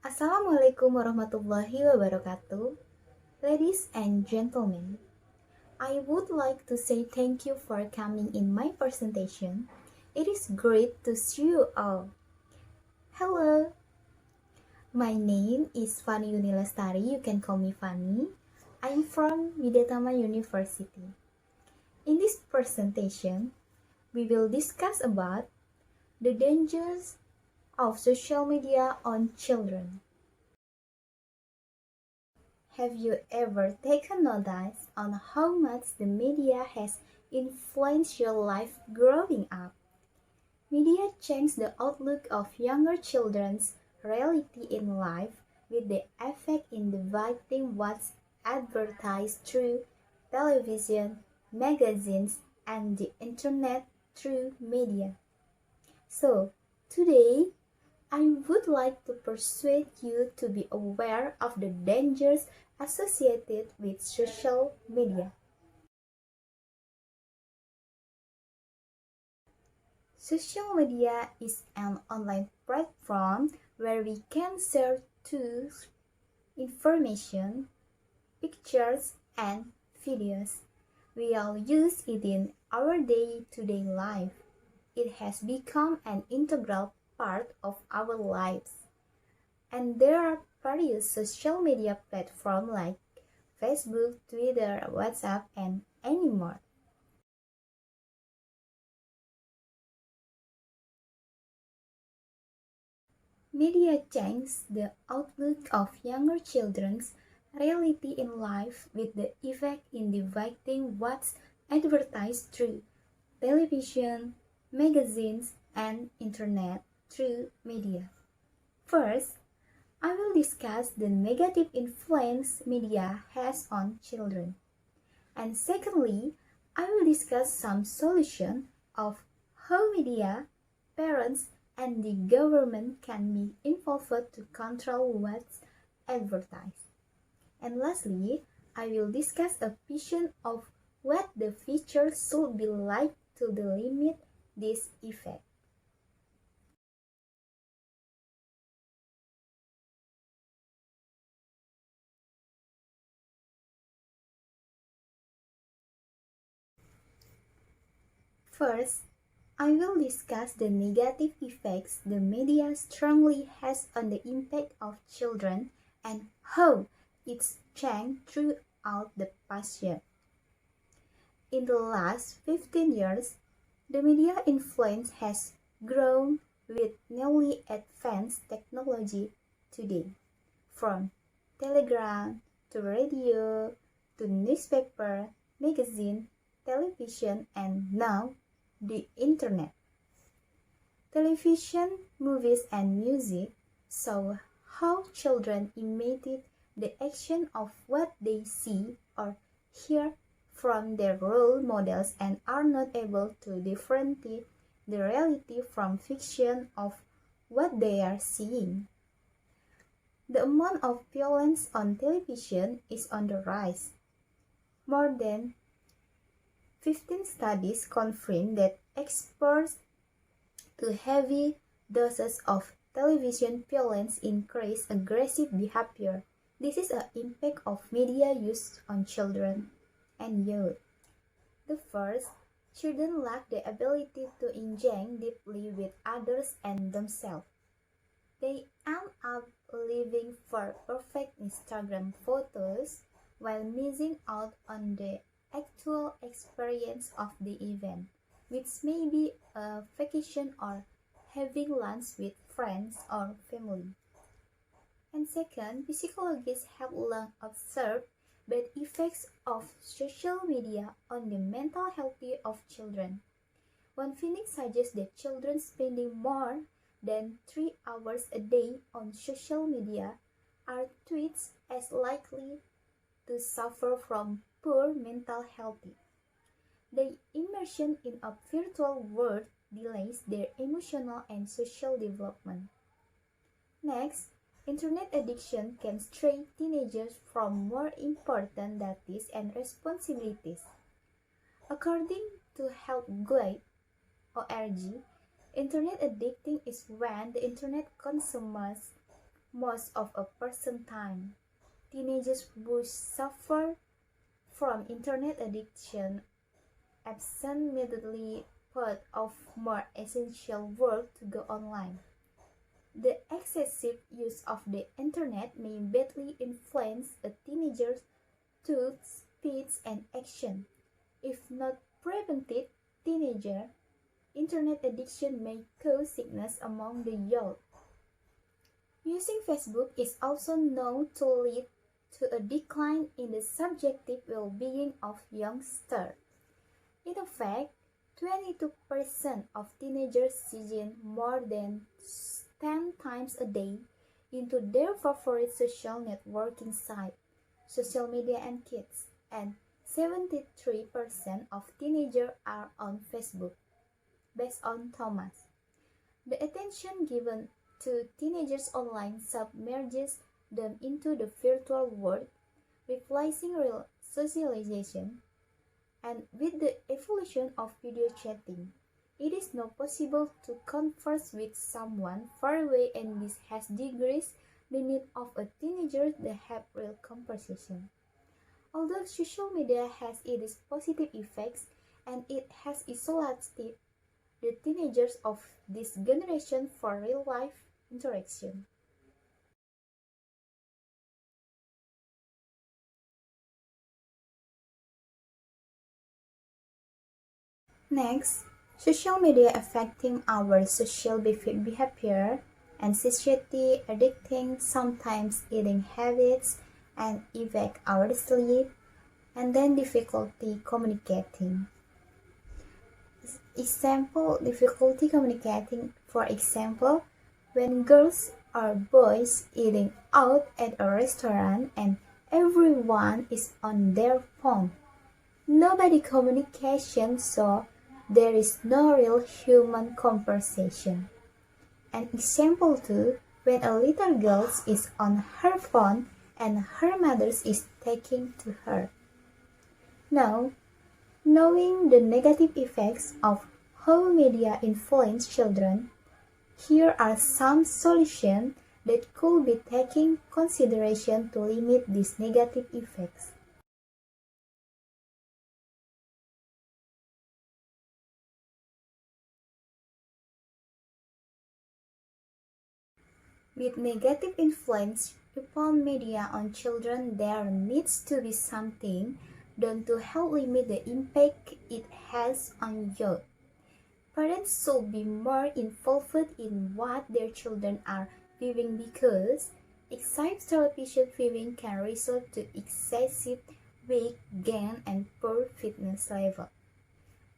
Assalamualaikum warahmatullahi wabarakatuh. Ladies and gentlemen, I would like to say thank you for coming in my presentation. It is great to see you all. Hello, my name is Vany Lestari. You can call me Vany. I'm from Widyatama University. In this presentation, we will discuss about the dangers of social media on children. Have you ever taken notice on how much the media has influenced your life growing up? Media changed the outlook of younger children's reality in life with the effect in dividing what's advertised through television, magazines, and the internet through media. So, today I would like to persuade you to be aware of the dangers associated with social media. Social media is an online platform where we can share tools, information, pictures, and videos. We all use it in our day-to-day life. It has become an integral part of our lives. And there are various social media platforms like Facebook, Twitter, WhatsApp, and any more. Media changes the outlook of younger children's reality in life with the effect in dividing what's advertised through television, magazines, and internet through media. First, I will discuss the negative influence media has on children. And secondly, I will discuss some solution of how media, parents, and the government can be involved to control what's advertised. And lastly, I will discuss a vision of what the future should be like to limit this effect. First, I will discuss the negative effects the media strongly has on the impact of children and how it's changed throughout the past year. In the last 15 years, the media influence has grown with newly advanced technology today, from telegram to radio to newspaper, magazine, television, and now the internet. Television, movies, and music show how children imitate the action of what they see or hear from their role models and are not able to differentiate the reality from fiction of what they are seeing. The amount of violence on television is on the rise. More than 15 studies confirm that exposure to heavy doses of television violence increase aggressive behavior. This is an impact of media use on children and youth. The first, children lack the ability to engage deeply with others and themselves. They end up living for perfect Instagram photos while missing out on the actual experience of the event, which may be a vacation or having lunch with friends or family. And second, psychologists have long observed bad effects of social media on the mental health of children. One finding suggests that children spending more than 3 hours a day on social media are twice as likely to suffer from poor mental health. The immersion in a virtual world delays their emotional and social development. Next, internet addiction can stray teenagers from more important duties and responsibilities. According to Health Guide (org), internet addicting is when the internet consumers most of a person's time. Teenagers who suffer from internet addiction absent-mindedly put off more essential work to go online. The excessive use of the internet may badly influence a teenager's thoughts, speech, and action. If not prevented, teenager internet addiction may cause sickness among the youth. Using Facebook is also known to lead to a decline in the subjective well-being of youngsters. In fact, 22% of teenagers sign more than 10 times a day into their favorite social networking site, social media and kids, and 73% of teenagers are on Facebook, based on Thomas. The attention given to teenagers online submerges them into the virtual world, replacing real socialization. And with the evolution of video chatting, it is now possible to converse with someone far away, and this has decreased the need of a teenager to have real conversation. Although social media has its positive effects and it has isolated the teenagers of this generation for real-life interaction. Next, social media affecting our social behavior, anxiety, addicting, sometimes eating habits, and affect our sleep, and then difficulty communicating. Example, difficulty communicating, for example, when girls or boys eating out at a restaurant and everyone is on their phone. Nobody communication, so there is no real human conversation. An example too, when a little girl is on her phone and her mother is talking to her. Now, knowing the negative effects of how media influence children, here are some solutions that could be taken consideration to limit these negative effects. With negative influence upon media on children, there needs to be something done to help limit the impact it has on youth. Parents should be more involved in what their children are viewing, because excessive television viewing can result to excessive weight gain and poor fitness level.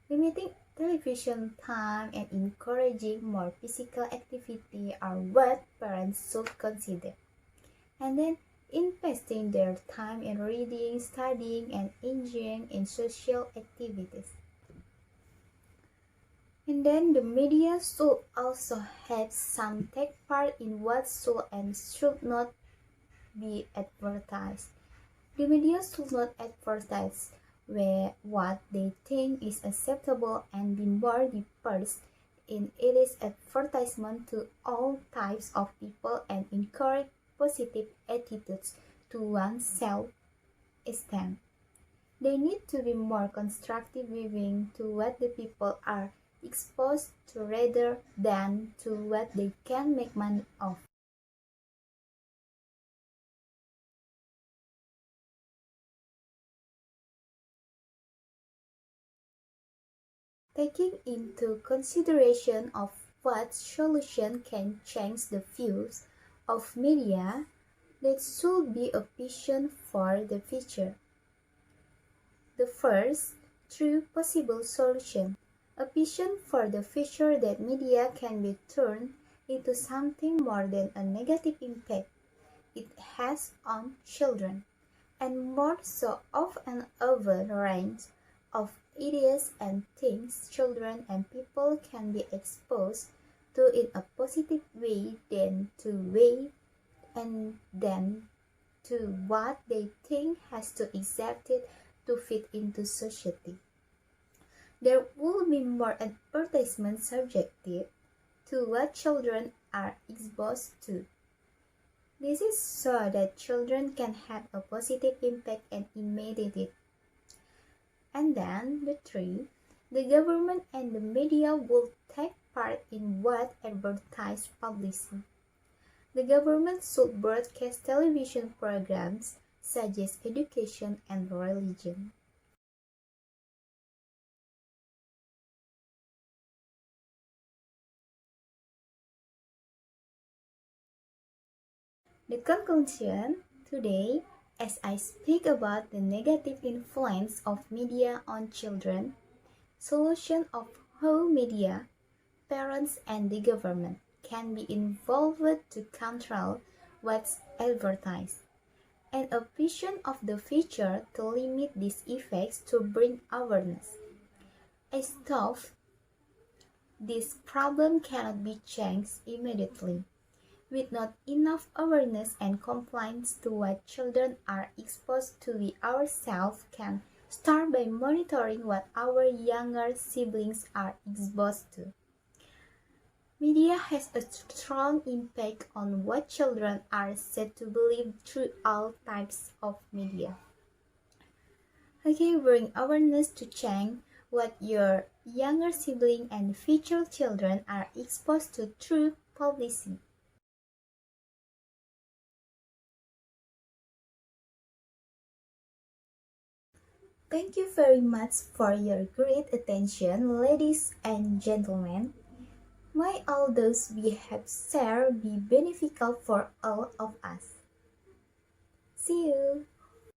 Limiting television time and encouraging more physical activity are what parents should consider. And then investing their time in reading, studying, and engaging in social activities. And then the media should also have some take part in what should and should not be advertised. The media should not advertise what they think is acceptable and be more diverse in its advertisement to all types of people and encourage positive attitudes to one's self-esteem. They need to be more constructive viewing to what the people are exposed to rather than to what they can make money off. Taking into consideration of what solution can change the views of media, that should be a vision for the future. The first, true possible solution, a vision for the future that media can be turned into something more than a negative impact it has on children, and more so of an over range of ideas and things children and people can be exposed to in a positive way and then to what they think has to accept it to fit into society. There will be more advertisements subjective to what children are exposed to. This is so that children can have a positive impact and imitate it. And then, the three, the government and the media will take part in what advertise publishing. The government should broadcast television programs such as education and religion. The conclusion today, as I speak about the negative influence of media on children, solution of how media, parents and the government can be involved to control what's advertised, and a vision of the future to limit these effects to bring awareness. As tough, this problem cannot be changed immediately. With not enough awareness and compliance to what children are exposed to, we ourselves can start by monitoring what our younger siblings are exposed to. Media has a strong impact on what children are said to believe through all types of media. Okay, bring awareness to change what your younger sibling and future children are exposed to through publishing. Thank you very much for your great attention, ladies and gentlemen. May all those we have shared be beneficial for all of us. See you!